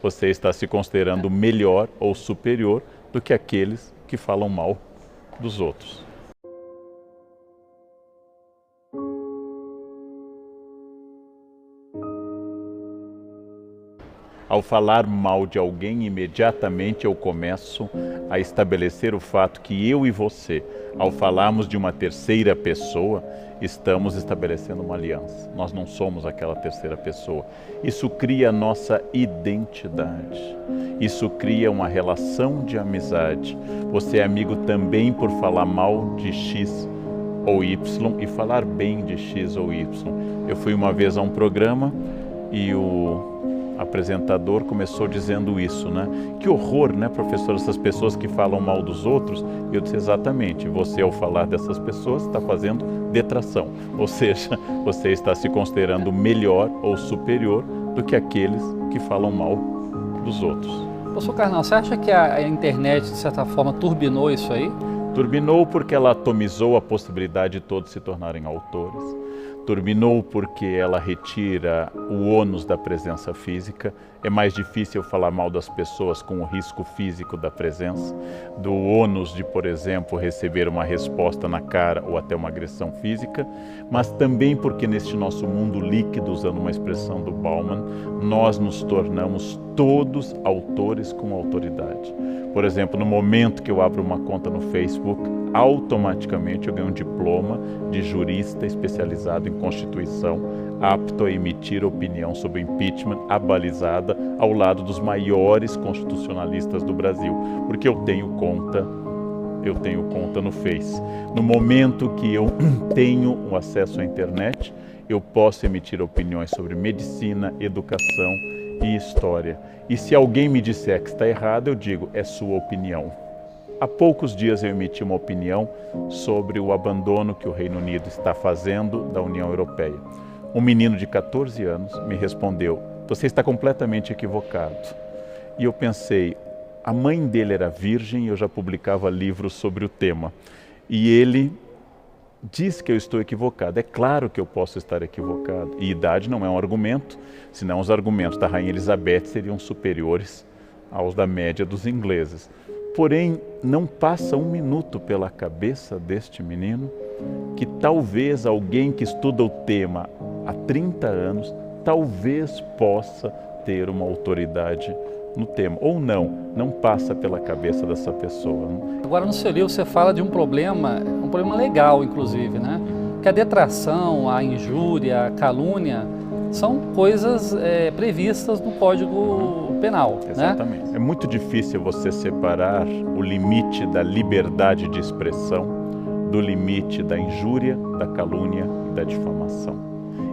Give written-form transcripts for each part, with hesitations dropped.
Você está se considerando melhor ou superior do que aqueles que falam mal dos outros. Ao falar mal de alguém, imediatamente eu começo a estabelecer o fato que eu e você, ao falarmos de uma terceira pessoa, estamos estabelecendo uma aliança. Nós não somos aquela terceira pessoa. Isso cria a nossa identidade. Isso cria uma relação de amizade. Você é amigo também por falar mal de X ou Y e falar bem de X ou Y. Eu fui uma vez a um programa e o apresentador começou dizendo isso, né? Que horror, né, professor, essas pessoas que falam mal dos outros. E eu disse exatamente, você ao falar dessas pessoas está fazendo detração, ou seja, você está se considerando melhor ou superior do que aqueles que falam mal dos outros. Professor Carnal, você acha que a internet, de certa forma, turbinou isso aí? Turbinou porque ela atomizou a possibilidade de todos se tornarem autores. Turbinou porque ela retira o ônus da presença física. É mais difícil falar mal das pessoas com o risco físico da presença, do ônus de, por exemplo, receber uma resposta na cara ou até uma agressão física, mas também porque neste nosso mundo líquido, usando uma expressão do Bauman, nós nos tornamos todos autores com autoridade. Por exemplo, no momento que eu abro uma conta no Facebook, automaticamente eu ganho um diploma de jurista especializado em Constituição, apto a emitir opinião sobre impeachment abalizada ao lado dos maiores constitucionalistas do Brasil, porque eu tenho conta no Face. No momento que eu tenho o acesso à internet, eu posso emitir opiniões sobre medicina, educação e história. E se alguém me disser que está errado, eu digo, é sua opinião. Há poucos dias eu emiti uma opinião sobre o abandono que o Reino Unido está fazendo da União Europeia. Um menino de 14 anos me respondeu, você está completamente equivocado. E eu pensei, a mãe dele era virgem e eu já publicava livros sobre o tema. E ele diz que eu estou equivocado. É claro que eu posso estar equivocado. E idade não é um argumento, senão os argumentos da Rainha Elizabeth seriam superiores aos da média dos ingleses. Porém, não passa um minuto pela cabeça deste menino que talvez alguém que estuda o tema há 30 anos, talvez possa ter uma autoridade no tema. Ou não passa pela cabeça dessa pessoa. Não? Agora, no seu livro, você fala de um problema legal, inclusive, né? Que a detração, a injúria, a calúnia são coisas previstas no Código Penal. Exatamente. Né? É muito difícil você separar o limite da liberdade de expressão do limite da injúria, da calúnia e da difamação.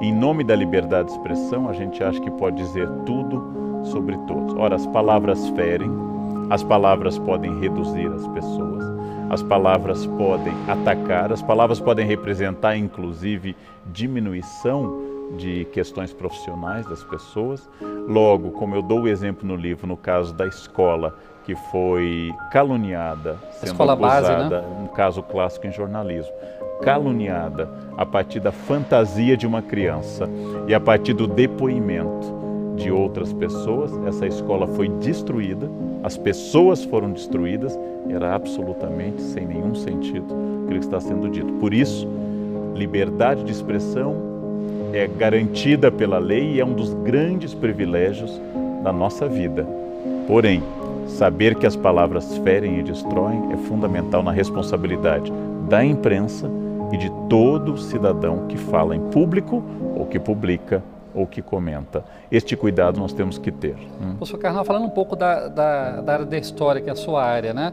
Em nome da liberdade de expressão, a gente acha que pode dizer tudo sobre todos. Ora, as palavras ferem, as palavras podem reduzir as pessoas, as palavras podem atacar, as palavras podem representar, inclusive, diminuição de questões profissionais das pessoas. Logo, como eu dou o exemplo no livro, no caso da escola, que foi caluniada, sendo acusada, base, né? Um caso clássico em jornalismo, caluniada a partir da fantasia de uma criança e a partir do depoimento de outras pessoas, essa escola foi destruída, as pessoas foram destruídas, era absolutamente sem nenhum sentido aquilo que está sendo dito. Por isso, liberdade de expressão é garantida pela lei e é um dos grandes privilégios da nossa vida. Porém, saber que as palavras ferem e destroem é fundamental na responsabilidade da imprensa e de todo cidadão que fala em público ou que publica ou que comenta. Este cuidado nós temos que ter. Professor Carnal, falando um pouco da área da história, que é a sua área, né?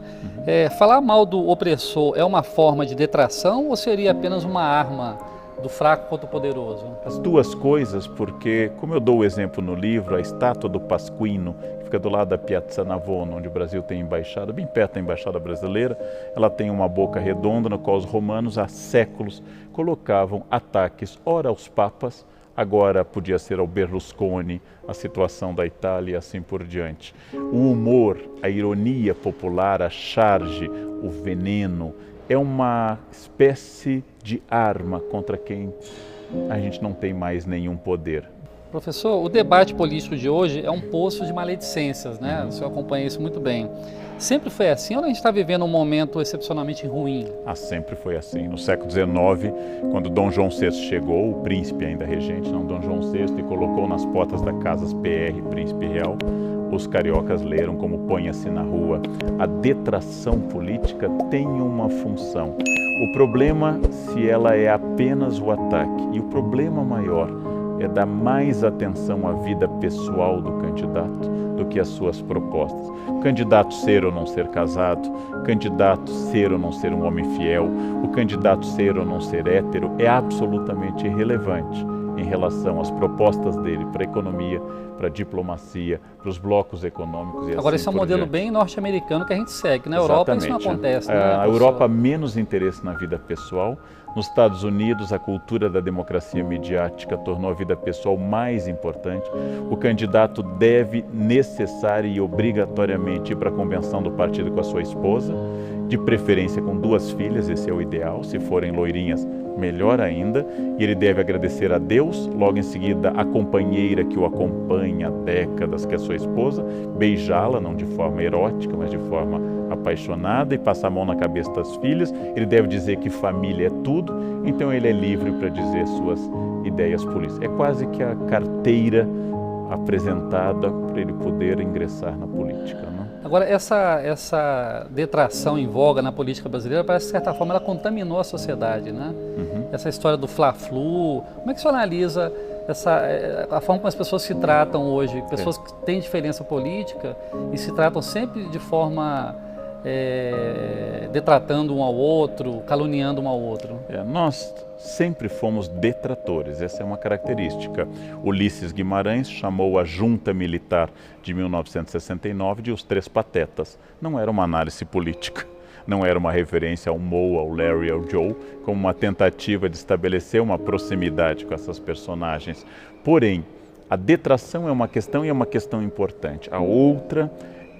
Falar mal do opressor é uma forma de detração ou seria apenas uma arma do fraco contra o poderoso? As duas coisas, porque, como eu dou o exemplo no livro, a estátua do Pasquino, que fica do lado da Piazza Navona, onde o Brasil tem embaixada, bem perto da embaixada brasileira, ela tem uma boca redonda, na qual os romanos há séculos colocavam ataques, ora aos papas, agora podia ser ao Berlusconi, a situação da Itália e assim por diante. O humor, a ironia popular, a charge, o veneno, é uma espécie de arma contra quem a gente não tem mais nenhum poder. Professor, o debate político de hoje é um poço de maledicências, né? O senhor acompanha isso muito bem. Sempre foi assim ou a gente está vivendo um momento excepcionalmente ruim? Sempre foi assim. No século XIX, quando Dom João VI chegou, o príncipe ainda regente, não Dom João VI, e colocou nas portas da Casas PR, Príncipe Real, os cariocas leram como ponha-se na rua. A detração política tem uma função. O problema se ela é apenas o ataque. E o problema maior é dar mais atenção à vida pessoal do candidato do que às suas propostas. O candidato ser ou não ser casado, o candidato ser ou não ser um homem fiel, o candidato ser ou não ser hétero é absolutamente irrelevante em relação às propostas dele para a economia, para a diplomacia, para os blocos econômicos e Agora, assim esse é um por modelo diante. bem norte-americano que a gente segue. Na Europa isso não acontece, né, A professor? Europa menos interesse na vida pessoal. Nos Estados Unidos, a cultura da democracia midiática tornou a vida pessoal mais importante. O candidato deve necessária e obrigatoriamente ir para a convenção do partido com a sua esposa, de preferência com 2 filhas, esse é o ideal. Se forem loirinhas, melhor ainda. E ele deve agradecer a Deus, logo em seguida a companheira que o acompanha há décadas, que é a sua esposa, beijá-la, não de forma erótica, mas de forma apaixonada, e passar a mão na cabeça das filhas. Ele deve dizer que família é tudo, então ele é livre para dizer suas ideias políticas. É quase que a carteira apresentada para ele poder ingressar na política, não? Agora, essa detração em voga na política brasileira, parece que, de certa forma, ela contaminou a sociedade, né? Essa história do Fla-Flu, como é que o senhor analisa a forma como as pessoas se tratam hoje? Pessoas que têm diferença política e se tratam sempre de forma detratando um ao outro, caluniando um ao outro. Nós sempre fomos detratores, essa é uma característica. Ulisses Guimarães chamou a junta militar de 1969 de os 3 patetas. Não era uma análise política, não era uma referência ao Moe, ao Larry, ao Joe, como uma tentativa de estabelecer uma proximidade com essas personagens. Porém, a detração é uma questão e é uma questão importante. A outra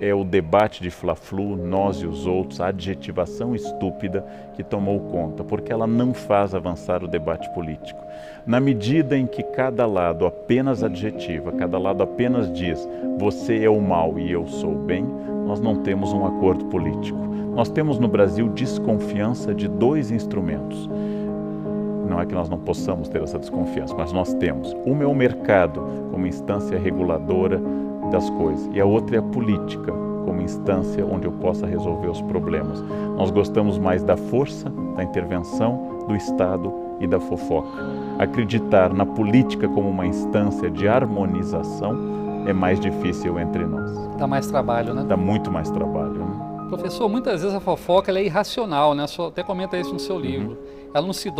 é o debate de Fla-Flu, nós e os outros, a adjetivação estúpida que tomou conta, porque ela não faz avançar o debate político. Na medida em que cada lado apenas adjetiva, cada lado apenas diz você é o mal e eu sou o bem, nós não temos um acordo político. Nós temos no Brasil desconfiança de 2 instrumentos. Não é que nós não possamos ter essa desconfiança, mas nós temos. Uma é o mercado como instância reguladora das coisas, e a outra é a política como instância onde eu possa resolver os problemas. Nós gostamos mais da força, da intervenção, do Estado e da fofoca. Acreditar na política como uma instância de harmonização é mais difícil entre nós. Dá mais trabalho, né? Dá muito mais trabalho, né? Professor, muitas vezes a fofoca ela é irracional, né? O senhor até comenta isso no seu livro. Ela não se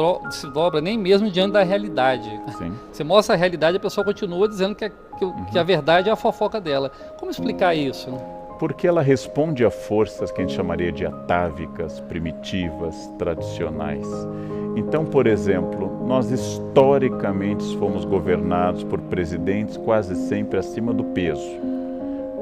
dobra nem mesmo diante da realidade. Sim. Você mostra a realidade e a pessoa continua dizendo que a verdade é a fofoca dela. Como explicar isso? Porque ela responde a forças que a gente chamaria de atávicas, primitivas, tradicionais. Então, por exemplo, nós historicamente fomos governados por presidentes quase sempre acima do peso.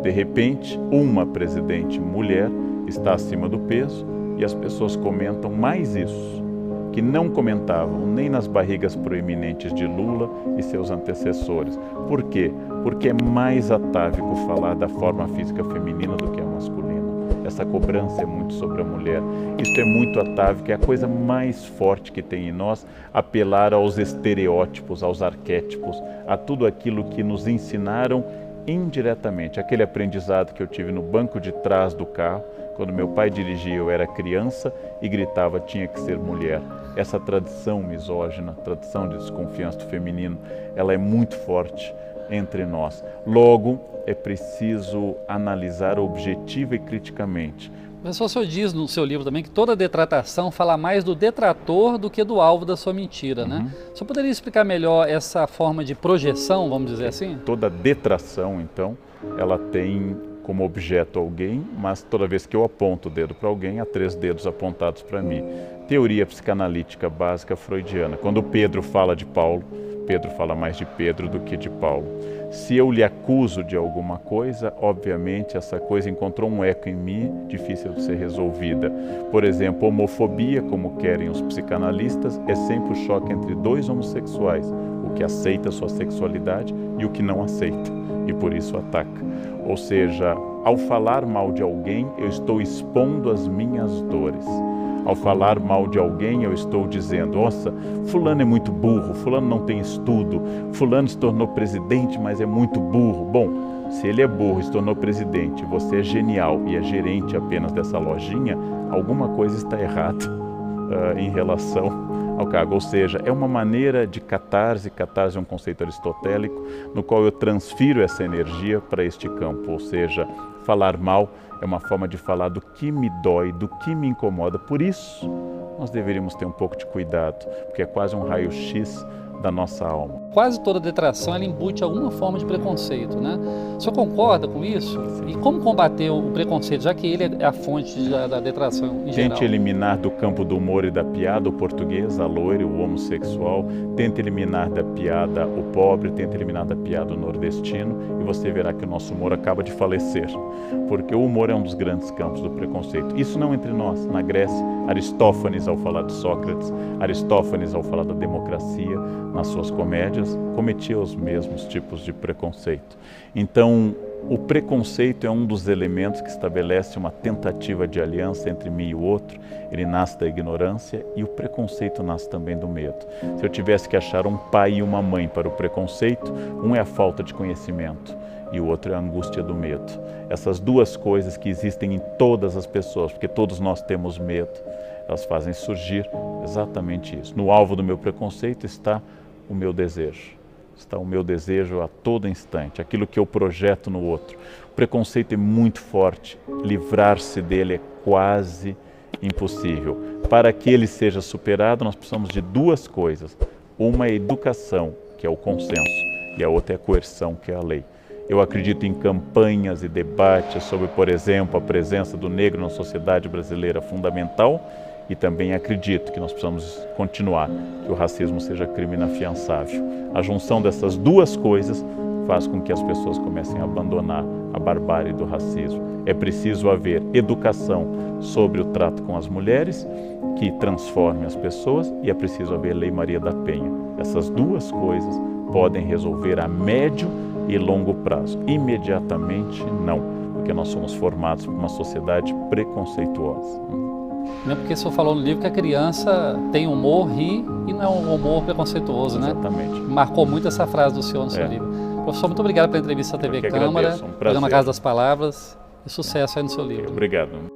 De repente, uma presidente mulher está acima do peso e as pessoas comentam mais isso, que não comentavam nem nas barrigas proeminentes de Lula e seus antecessores. Por quê? Porque é mais atávico falar da forma física feminina do que a masculina. Essa cobrança é muito sobre a mulher. Isso é muito atávico, é a coisa mais forte que tem em nós, apelar aos estereótipos, aos arquétipos, a tudo aquilo que nos ensinaram indiretamente. Aquele aprendizado que eu tive no banco de trás do carro, quando meu pai dirigia, eu era criança e gritava, tinha que ser mulher. Essa tradição misógina, tradição de desconfiança do feminino, ela é muito forte entre nós. Logo, é preciso analisar objetiva e criticamente. Mas o senhor diz no seu livro também que toda detratação fala mais do detrator do que do alvo da sua mentira, né? O senhor poderia explicar melhor essa forma de projeção, vamos dizer assim? Toda detração, então, ela tem como objeto alguém, mas toda vez que eu aponto o dedo para alguém, há 3 dedos apontados para mim. Teoria psicanalítica básica freudiana. Quando Pedro fala de Paulo, Pedro fala mais de Pedro do que de Paulo. Se eu lhe acuso de alguma coisa, obviamente essa coisa encontrou um eco em mim, difícil de ser resolvida. Por exemplo, homofobia, como querem os psicanalistas, é sempre o choque entre dois homossexuais, o que aceita sua sexualidade e o que não aceita, e por isso ataca. Ou seja, ao falar mal de alguém, eu estou expondo as minhas dores. Ao falar mal de alguém, eu estou dizendo, nossa, fulano é muito burro, fulano não tem estudo, fulano se tornou presidente, mas é muito burro. Bom, se ele é burro e se tornou presidente, você é genial e é gerente apenas dessa lojinha, alguma coisa está errada em relação ao cargo. Ou seja, é uma maneira de catarse. Catarse é um conceito aristotélico, no qual eu transfiro essa energia para este campo. Ou seja, falar mal é uma forma de falar do que me dói, do que me incomoda. Por isso, nós deveríamos ter um pouco de cuidado, porque é quase um raio-x da nossa alma. Quase toda detração ela embute alguma forma de preconceito, né? O senhor concorda com isso? Sim. E como combater o preconceito, já que ele é a fonte da detração em geral? Tente eliminar do campo do humor e da piada o português, a loira, o homossexual. Tente eliminar da piada o pobre, tente eliminar da piada o nordestino, e você verá que o nosso humor acaba de falecer, porque o humor é um dos grandes campos do preconceito. Isso não entre nós. Na Grécia, Aristófanes, ao falar de Sócrates, Aristófanes, ao falar da democracia, nas suas comédias, cometia os mesmos tipos de preconceito. Então, o preconceito é um dos elementos que estabelece uma tentativa de aliança entre mim e o outro. Ele nasce da ignorância e o preconceito nasce também do medo. Se eu tivesse que achar um pai e uma mãe para o preconceito, um é a falta de conhecimento e o outro é a angústia do medo. Essas duas coisas que existem em todas as pessoas, porque todos nós temos medo, elas fazem surgir exatamente isso. No alvo do meu preconceito está o meu desejo. Está o meu desejo a todo instante, aquilo que eu projeto no outro. O preconceito é muito forte, livrar-se dele é quase impossível. Para que ele seja superado, nós precisamos de duas coisas. Uma é a educação, que é o consenso, e a outra é a coerção, que é a lei. Eu acredito em campanhas e debates sobre, por exemplo, a presença do negro na sociedade brasileira fundamental, e também acredito que nós precisamos continuar, que o racismo seja crime inafiançável. A junção dessas duas coisas faz com que as pessoas comecem a abandonar a barbárie do racismo. É preciso haver educação sobre o trato com as mulheres, que transforme as pessoas, e é preciso haver Lei Maria da Penha. Essas duas coisas podem resolver a médio e longo prazo. Imediatamente, não, porque nós somos formados por uma sociedade preconceituosa. Mesmo porque o senhor falou no livro que a criança tem humor, ri, e não é um humor preconceituoso, né? Exatamente. Marcou muito essa frase do senhor no seu livro. Professor, muito obrigado pela entrevista à TV Câmara, programa Casa das Palavras, e sucesso aí no seu livro. Obrigado.